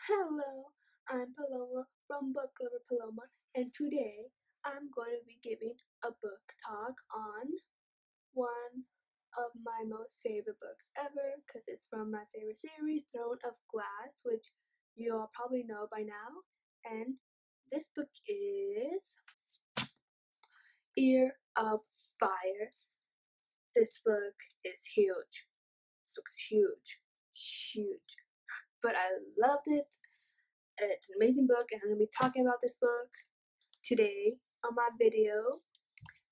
Hello, I'm Paloma from Booktalk Paloma, and today I'm going to be giving a book talk on one of my most favorite books ever because it's from my favorite series, Throne of Glass, which you all probably know by now. And this book is Heir of Fire. This book is huge. Looks huge. But I loved it. It's an amazing book, and I'm going to be talking about this book today on my video.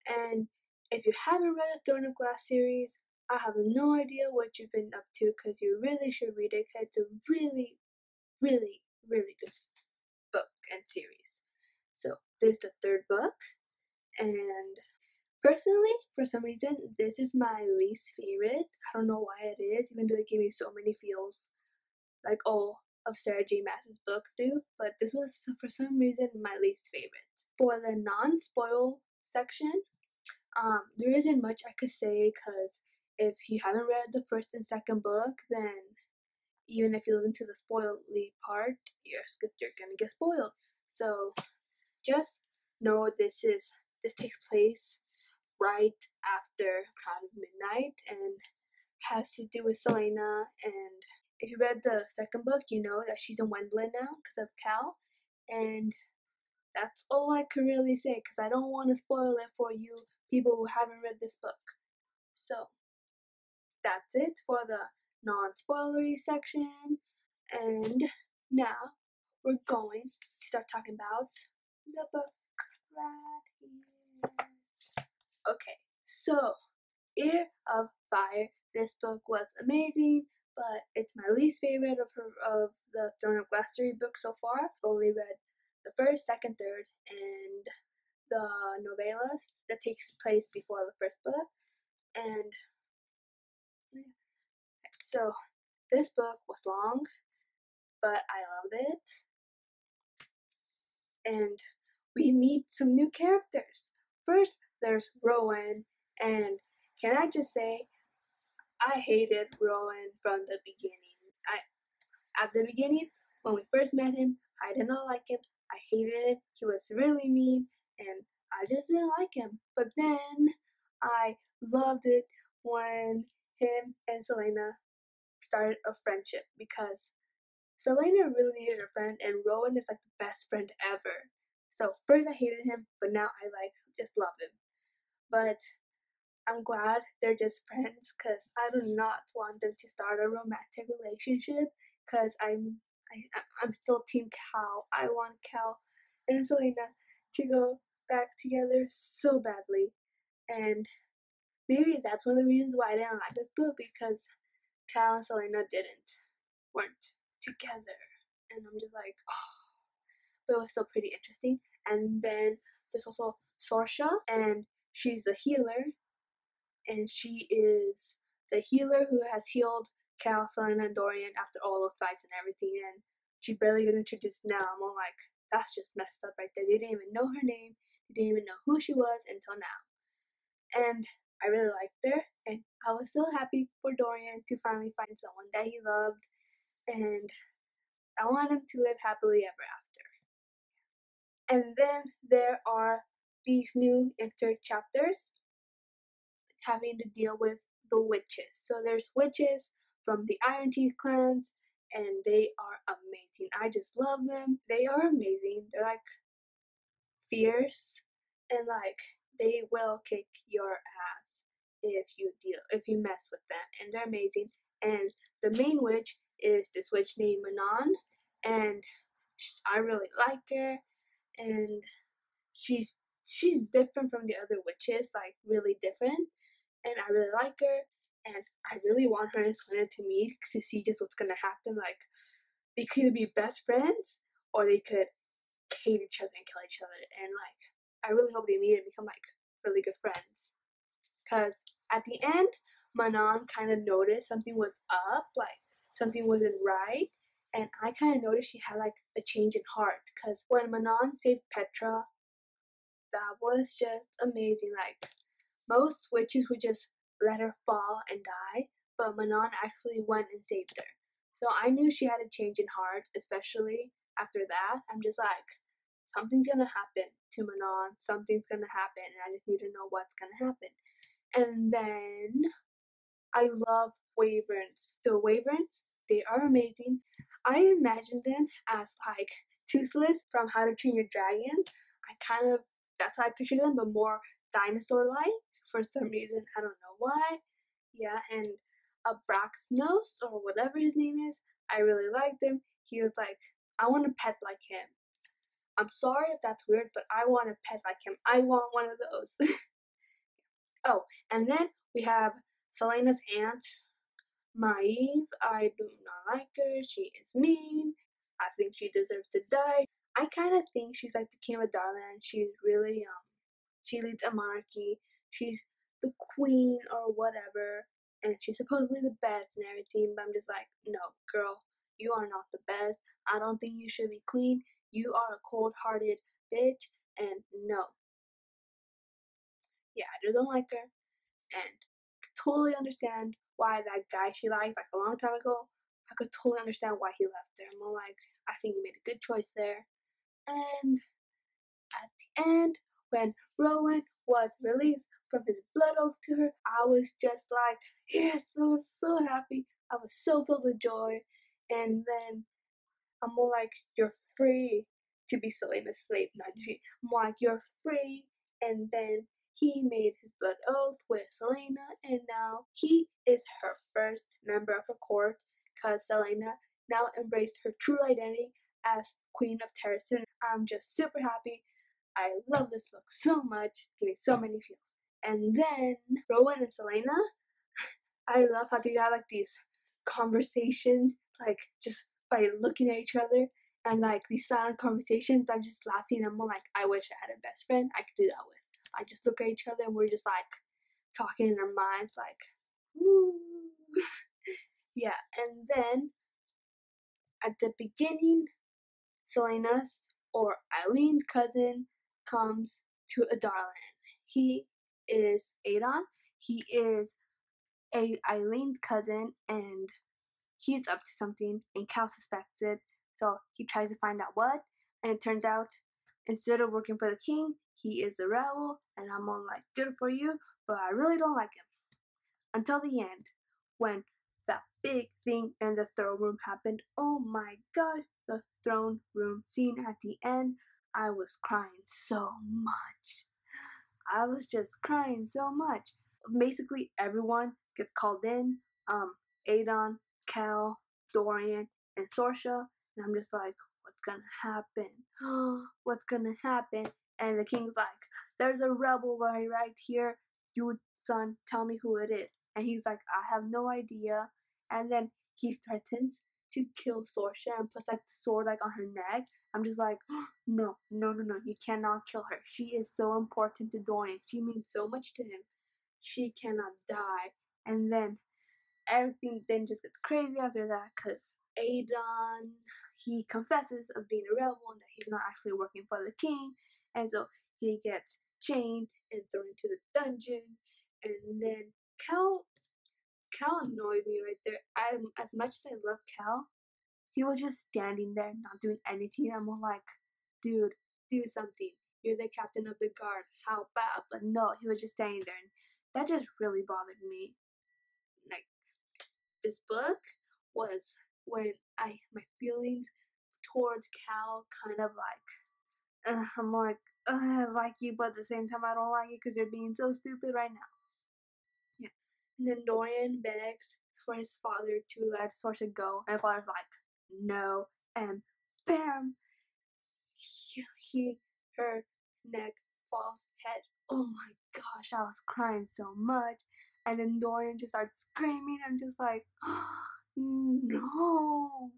And if you haven't read the Throne of Glass series, I have no idea what you've been up to because you really should read it because it's a really good book and series. So, this is the third book, and personally, for some reason, this is my least favorite. I don't know why it is, even though it gave me so many feels, like all of Sarah J. Maas's books do, but this was, for some reason, my least favorite. For the non-spoil section, there isn't much I could say because if you haven't read the first and second book, then even if you listen to the spoily part, you're gonna get spoiled. So just know this takes place right after Crown of Midnight and has to do with Selena. And if you read the second book, you know that she's in Wendland now because of Cal. And that's all I could really say because I don't want to spoil it for you people who haven't read this book. So that's it for the non-spoilery section. And now we're going to start talking about the book right here. Okay, so Heir of Fire. This book was amazing, but it's my least favorite of the Throne of Glass series books so far. I've only read the first, second, third, and the novellas that takes place before the first book. And so this book was long, but I loved it. And we meet some new characters. First, there's Rowan, and can I just say, I hated Rowan from the beginning. At the beginning, when we first met him, I did not like him. I hated him. He was really mean, and I just didn't like him. But then I loved it when him and Selena started a friendship because Selena really is her friend, and Rowan is like the best friend ever. So first I hated him, but now I just love him. But I'm glad they're just friends because I do not want them to start a romantic relationship because I'm still Team Cal. I want Cal and Selena to go back together so badly, and maybe that's one of the reasons why I didn't like this book because Cal and Selena weren't together, and I'm just like, oh, but it was still pretty interesting. And then there's also Sorsha, and she's a healer, and she is the healer who has healed Cal, Selena, and Dorian after all those fights and everything, and she barely gets introduced now. I'm all like, that's just messed up right there. They didn't even know her name. They didn't even know who she was until now. And I really liked her, and I was so happy for Dorian to finally find someone that he loved, and I want him to live happily ever after. And then there are these new chapters having to deal with the witches. So there's witches from the Iron Teeth clans, and they are amazing. I just love them. They are amazing. They're like fierce, and like they will kick your ass if you mess with them, and they're amazing. And the main witch is this witch named Manon, and I really like her, and she's different from the other witches, like really different, and I really like her, and I really want her and Selena to meet to see just what's gonna happen. Like they could either be best friends or they could hate each other and kill each other, and like I really hope they meet and become like really good friends. Cause at the end, Manon kind of noticed something was up, like something wasn't right, and I kind of noticed she had like a change in heart. Cause when Manon saved Petra, that was just amazing. Like most witches would just let her fall and die, but Manon actually went and saved her. So I knew she had a change in heart, especially after that. I'm just like, something's gonna happen to Manon. Something's gonna happen, and I just need to know what's gonna happen. And then I love wyverns. The wyverns, they are amazing. I imagine them as like Toothless from How to Train Your Dragon. That's how I picture them, but more dinosaur-like for some reason. I don't know why. Yeah, and a Braxnos or whatever his name is, I really liked him. He was like, I want a pet like him. I'm sorry if that's weird, but I want a pet like him. I want one of those. Oh, and then we have Selena's aunt, Maeve. I do not like her. She is mean. I think she deserves to die. I kind of think she's like the king of Darlan. She's really she leads a monarchy. She's the queen or whatever, and she's supposedly the best and everything. But I'm just like, no, girl, you are not the best. I don't think you should be queen. You are a cold-hearted bitch, and no. Yeah, I just don't like her, and totally understand why that guy she liked like a long time ago. I could totally understand why he left her. I'm like, I think you made a good choice there. And at the end, when Rowan was released from his blood oath to her, I was just like, yes, I was so happy. I was so filled with joy. And then I'm more like, you're free to be Selena's slave. I'm like, you're free. And then he made his blood oath with Selena, and now he is her first member of her court because Selena now embraced her true identity as Queen of Terrace. I'm just super happy. I love this book so much. Gave me so many feels. And then Rowan and Selena, I love how they have like these conversations, like just by looking at each other and like these silent conversations. I'm just laughing. I'm like, I wish I had a best friend I could do that with. I just look at each other and we're just like talking in our minds, like, woo. Yeah, and then at the beginning, Selena's or Eileen's cousin comes to Adarlan. He is Adon. He is Eileen's cousin, and he's up to something, and Cal suspects it. So he tries to find out what, and it turns out instead of working for the king, he is a rebel. And I'm all like, good for you, but I really don't like him. Until the end, when that big thing in the throne room happened. Oh my god, the throne room scene at the end. I was crying so much. I was just crying so much. Basically, everyone gets called in. Adon, Cal, Dorian, and Sorsha. And I'm just like, what's gonna happen? What's gonna happen? And the king's like, there's a rebel right here. You, son, tell me who it is. And he's like, I have no idea. And then he threatens to kill Sorsha and puts like the sword like on her neck. I'm just like, no, you cannot kill her. She is so important to Dorian. She means so much to him. She cannot die. And then everything then just gets crazy after that because Adon, he confesses of being a rebel and that he's not actually working for the king. And so he gets chained and thrown into the dungeon. And then Cal annoyed me right there. As much as I love Cal, he was just standing there, not doing anything. I'm like, dude, do something. You're the captain of the guard. How bad? But no, he was just standing there. And that just really bothered me. Like, this book was when my feelings towards Cal kind of like, I'm like, I like you, but at the same time, I don't like you because you're being so stupid right now. Yeah. And then Dorian begs for his father to let Sorsha go. And father's like, no. And bam! Her neck falls head. Oh my gosh, I was crying so much. And then Dorian just starts screaming. I'm just like, oh, no.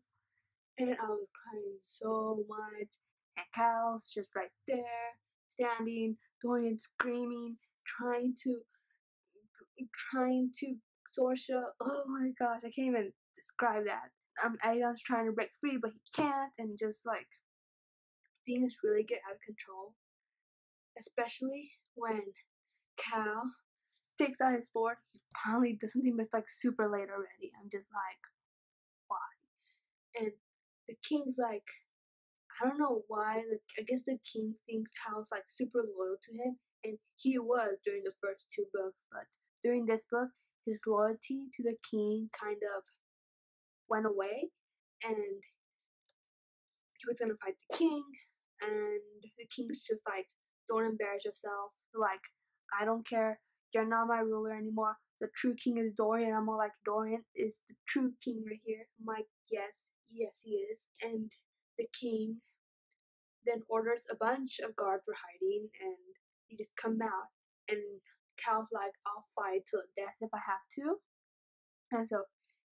And I was crying so much. And Cal's just right there, standing, Dorian screaming, trying to Sorsha. Oh my gosh, I can't even describe that. Aeon's trying to break free, but he can't, and just like things really get out of control. Especially when Cal takes out his sword. He finally does something, but it's like super late already. I'm just like, why? And the king's like, I don't know why. I guess the king thinks Cal's like super loyal to him, and he was during the first two books. But during this book, his loyalty to the king kind of went away, and he was gonna fight the king, and the king's just like, don't embarrass yourself. Like, I don't care. You're not my ruler anymore. The true king is Dorian. I'm all like, Dorian is the true king right here. I'm like, yes, yes, he is. And the king then orders a bunch of guards for hiding, and he just come out. And Cal's like, I'll fight till death if I have to. And so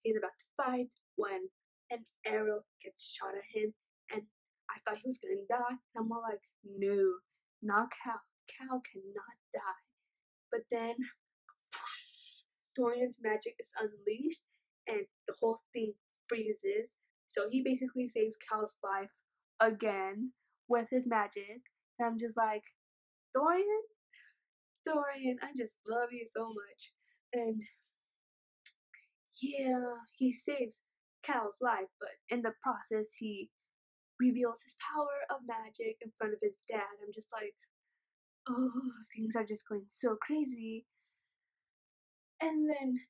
he's about to fight when an arrow gets shot at him, and I thought he was gonna die. And I'm all like, no, not Cal. Cal cannot die. But then Dorian's magic is unleashed, and the whole thing freezes. So he basically saves Cal's life again with his magic. And I'm just like, Dorian, Dorian, I just love you so much. And yeah, he saves Cal's life, but in the process, he reveals his power of magic in front of his dad. I'm just like, oh, things are just going so crazy. And then,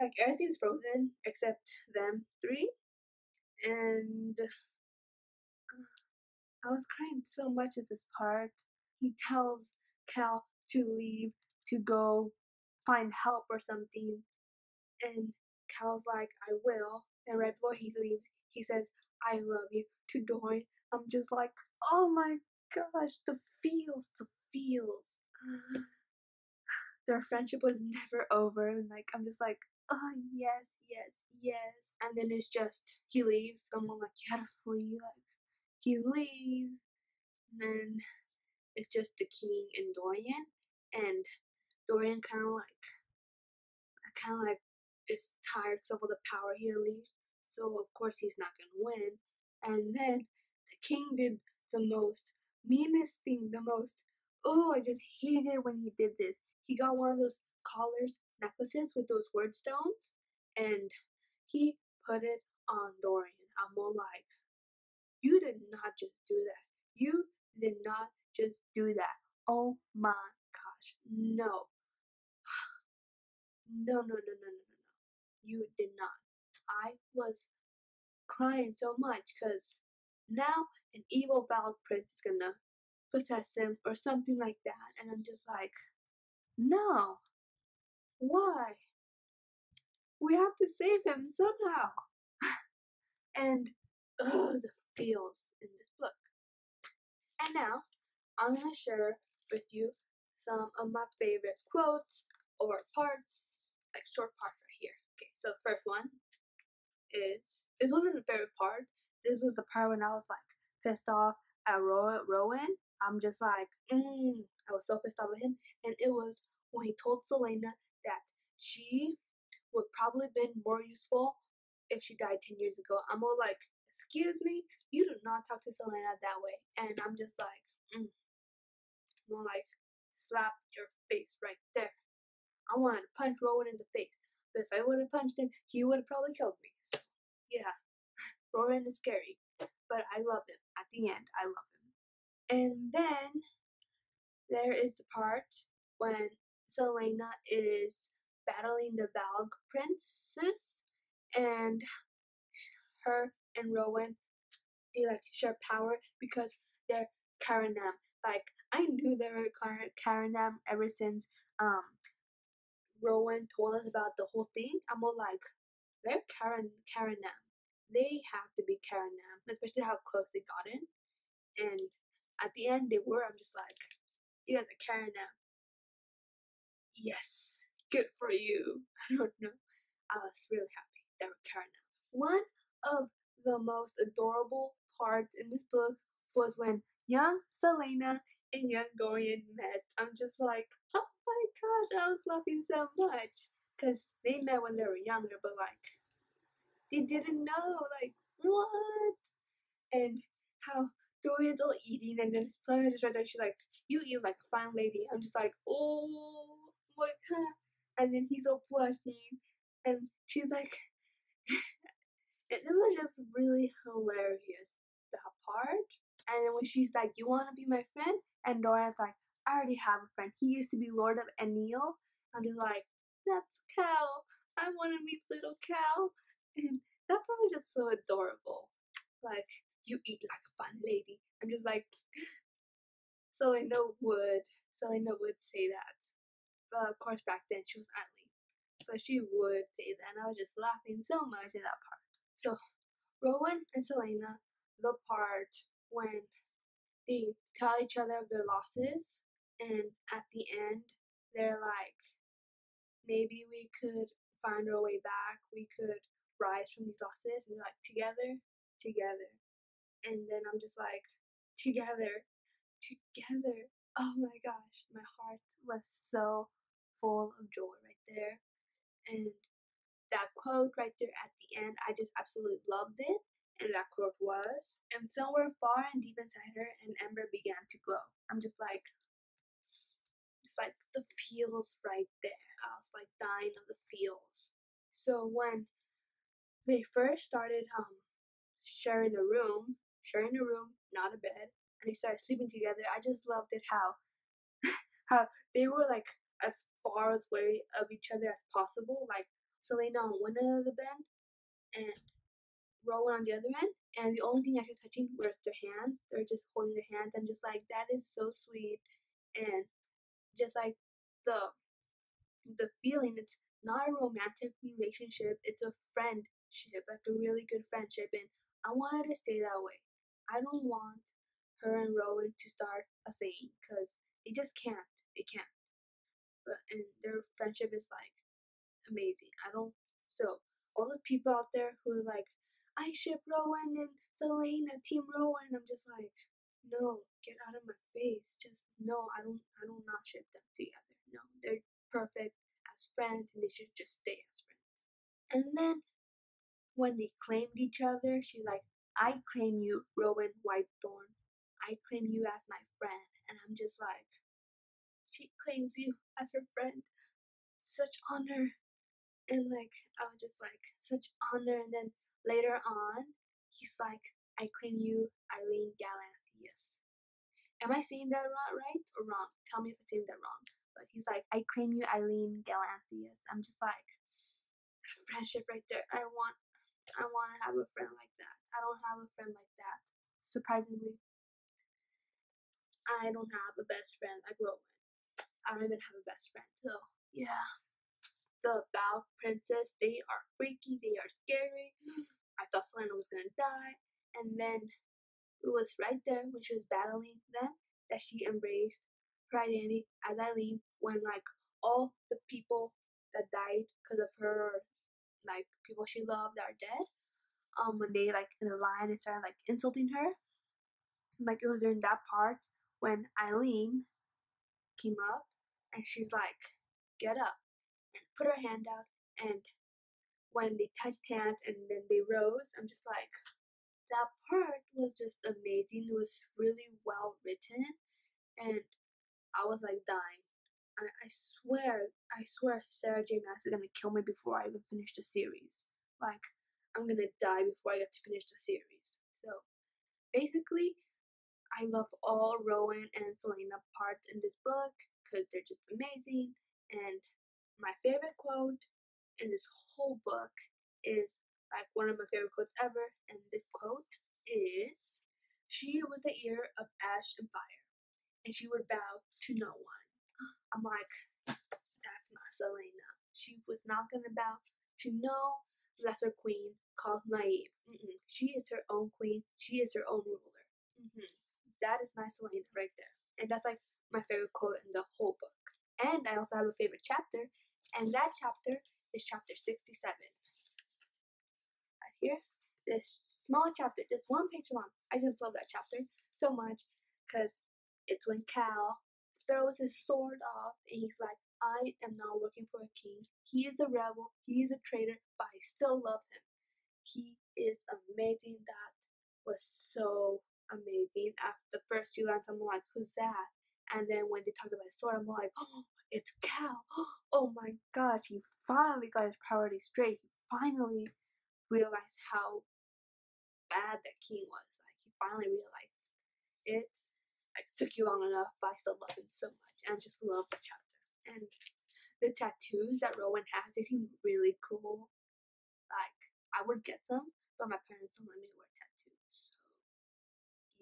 like, everything's frozen except them three. And I was crying so much at this part. He tells Cal to leave to go find help or something. And Cal's like, I will. And right before he leaves, he says, I love you to Dorian. I'm just like, oh my gosh, the feels, the feels. Their friendship was never over. And like, I'm just like, oh yes, yes, yes. And then it's just, he leaves. Someone like, you gotta flee. Like, he leaves. And then it's just the king and Dorian. And Dorian kind of like is tired of all the power he unleashed, so of course he's not gonna win. And then the king did the most meanest thing, the most, oh, I just hated when he did this. He got one of those collars, necklaces with those word stones, and he put it on Dorian. I'm all like, you did not just do that. You did not just do that. Oh my gosh, no. No, no, no, no, no, no, no. You did not. I was crying so much because now an evil Valak prince is gonna possess him or something like that. And I'm just like, no. Why? We have to save him somehow. And the feels in this book. And now I'm gonna share with you some of my favorite quotes or parts, like short parts right here. Okay, so the first one is, this wasn't a favorite part. This was the part when I was like pissed off at Rowan. I'm just like, I was so pissed off at him. And it was when he told Selena that she would probably been more useful if she died 10 years ago. I'm all like, excuse me, you do not talk to Selena that way. And I'm just like, more like, slap your face right there. I wanted to punch Rowan in the face. But if I would have punched him, he would have probably killed me. So, yeah, Rowan is scary. But I love him. At the end, I love him. And then there is the part when Selena is battling the Valg princess, and her and Rowan, they like share power because they're Karanam. Like, I knew they were Karanam ever since Rowan told us about the whole thing. I'm all like, they're Karanam. They have to be Karanam, especially how close they got in. And at the end, they were. I'm just like, you guys are Karanam. Yes, good for you. I don't know. I was really happy they were Karanam. One of the most adorable parts in this book was when young Selena and young Dorian met. I'm just like, oh my gosh, I was laughing so much. Because they met when they were younger, but like, they didn't know, like, what? And how Dorian's all eating, and then Selena's just right there, she's like, you eat like a fine lady. I'm just like, oh my god. And then he's all blushing, and she's like, it was just really hilarious, that part. And then when she's like, "You want to be my friend?" and Dorian's like, "I already have a friend. He used to be Lord of Enil." I'm just like, "That's Cal. I want to meet little Cal." And that part was just so adorable. Like, "You eat like a fine lady." I'm just like, Selena would say that. But of course, back then she was Eileen. But she would say that, and I was just laughing so much in that part. So, Rowan and Selena, the part when they tell each other of their losses, and at the end, they're like, maybe we could find our way back, we could rise from these losses, and they're like, together, together. And then I'm just like, together, together. Oh my gosh, my heart was so full of joy right there. And that quote right there at the end, I just absolutely loved it. And that quote was, "And somewhere far and deep inside her, an ember began to glow." I'm just like the feels right there. I was like dying of the feels. So when they first started sharing a room, not a bed, and they started sleeping together, I just loved it how they were like as far away of each other as possible. Like Selena on one end of the bed and Rowan on the other end, and the only thing I could touching was their hands. They're just holding their hands. I'm just like, that is so sweet, and just like the the feeling. It's not a romantic relationship. It's a friendship, like a really good friendship, and I want her to stay that way. I don't want her and Rowan to start a thing because they just can't. They can't. But and their friendship is like amazing. I don't. So all those people out there who are like, "I ship Rowan and Selena, Team Rowan." I'm just like, no, get out of my face. Just no, I don't not ship them together. No, they're perfect as friends and they should just stay as friends. And then when they claimed each other, she's like, "I claim you, Rowan Whitethorn. I claim you as my friend." And I'm just like, she claims you as her friend. Such honor. And like I was just like such honor. And then later on, he's like, "I claim you, Eileen Galanthius." Am I saying that right or wrong? Tell me if I'm saying that wrong. But he's like, "I claim you, Eileen Galanthius." I'm just like, friendship right there. I want to have a friend like that. I don't have a friend like that. Surprisingly, I don't have a best friend like Rowan. I don't even have a best friend. So yeah, the Val Princess, they are freaky, they are scary. I thought Selena was gonna die, and then it was right there when she was battling them that she embraced her identity as Eileen. When like all the people that died because of her, like people she loved, are dead. When they like in the line and started like insulting her, like it was during that part when Eileen came up and she's like, "Get up," and put her hand out, and when they touched hands and then they rose, I'm just like, that part was just amazing. It was really well written, and I was like dying. I swear Sarah J. Maas is gonna kill me before I even finish the series. Like, I'm gonna die before I get to finish the series. So, basically, I love all Rowan and Selena parts in this book because they're just amazing. And my favorite quote in this whole book is like one of my favorite quotes ever. And this quote is, "She was the ear of ash and fire, and she would bow to no one." I'm like, that's not Selena. She was not gonna bow to no lesser queen called naive. She is her own queen. She is her own ruler. That is my Selena right there. And that's like my favorite quote in the whole book. And I also have a favorite chapter, and that chapter is chapter 67. Right here. This small chapter, just one page long. I just love that chapter so much because it's when Cal throws his sword off and he's like, "I am not working for a king. He is a rebel, he is a traitor, but I still love him. He is amazing." That was so amazing. After the first few lines, I'm like, "Who's that?" And then when they talk about his sword, I'm like, "Oh, it's Cal." Oh my god, he finally got his priorities straight. He finally realized how bad that king was. Like he finally realized it. Like it took you long enough, but I still love him so much, and I just love the chapter. And the tattoos that Rowan has, they seem really cool. Like I would get some, but my parents don't let me wear tattoos. So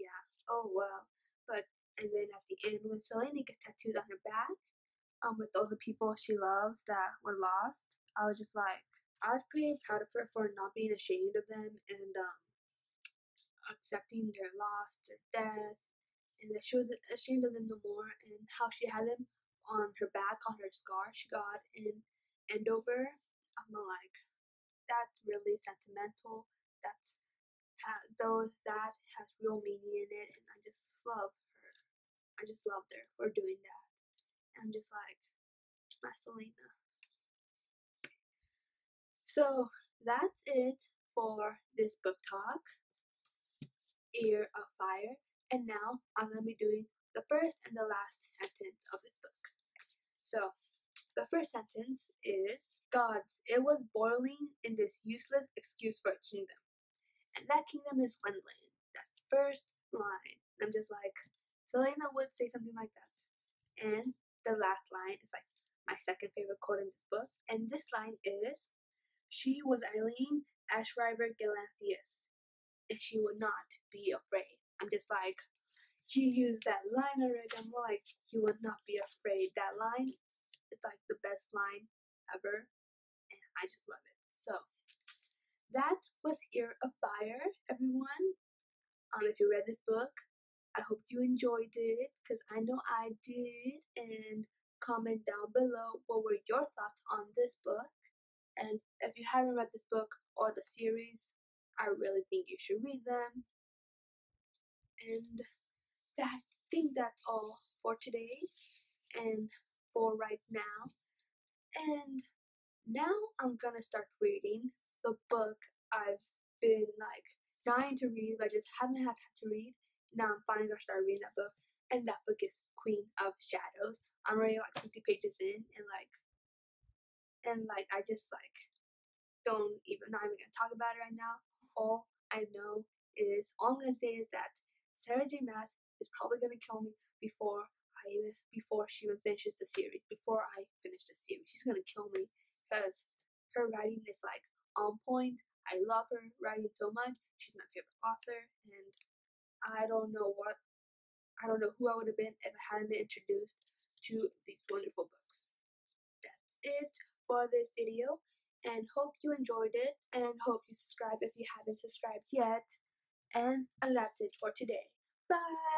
yeah. Oh well. But and then at the end, when Selena gets tattoos on her back, with all the people she loves that were lost, I was just like, I was pretty proud of her for not being ashamed of them and accepting their loss, their death, and that she wasn't ashamed of them no more, and how she had them on her back, on her scar she got in Endover. I'm like, that's really sentimental. That's though that has real meaning in it, and I just love her. I just loved her for doing that. I'm just like, my Selena. So that's it for this book talk, Heir of Fire. And now I'm going to be doing the first and the last sentence of this book. So the first sentence is, Gods, it was boiling in this useless excuse for a kingdom. And that kingdom is Wendland. That's the first line. I'm just like, Selena would say something like that. And the last line is like my second favorite quote in this book. And this line is, she was Eileen Ashriver Galantheus, and she would not be afraid. I'm just like, you used that line already. I'm more like, you would not be afraid. That line is like the best line ever, and I just love it. So that was Heir of Fire, everyone. If you read this book, I hope you enjoyed it, because I know I did. And comment down below what were your thoughts on this book. And if you haven't read this book or the series, I really think you should read them. And I think that's all for today and for right now. And now I'm gonna start reading the book I've been like dying to read, but I just haven't had time to read. Now I'm finally gonna start reading that book, and that book is Queen of Shadows. I'm already like 50 pages in, and I just like not even gonna talk about it right now. All I know is, all I'm gonna say is that Sarah J. Maas is probably gonna kill me before she even finishes the series. Before I finish the series, she's gonna kill me, because her writing is like on point. I love her writing so much. She's my favorite author, and I don't know who I would have been if I hadn't been introduced to these wonderful books. That's it for this video, and hope you enjoyed it, and hope you subscribe if you haven't subscribed yet. And that's it for today. Bye!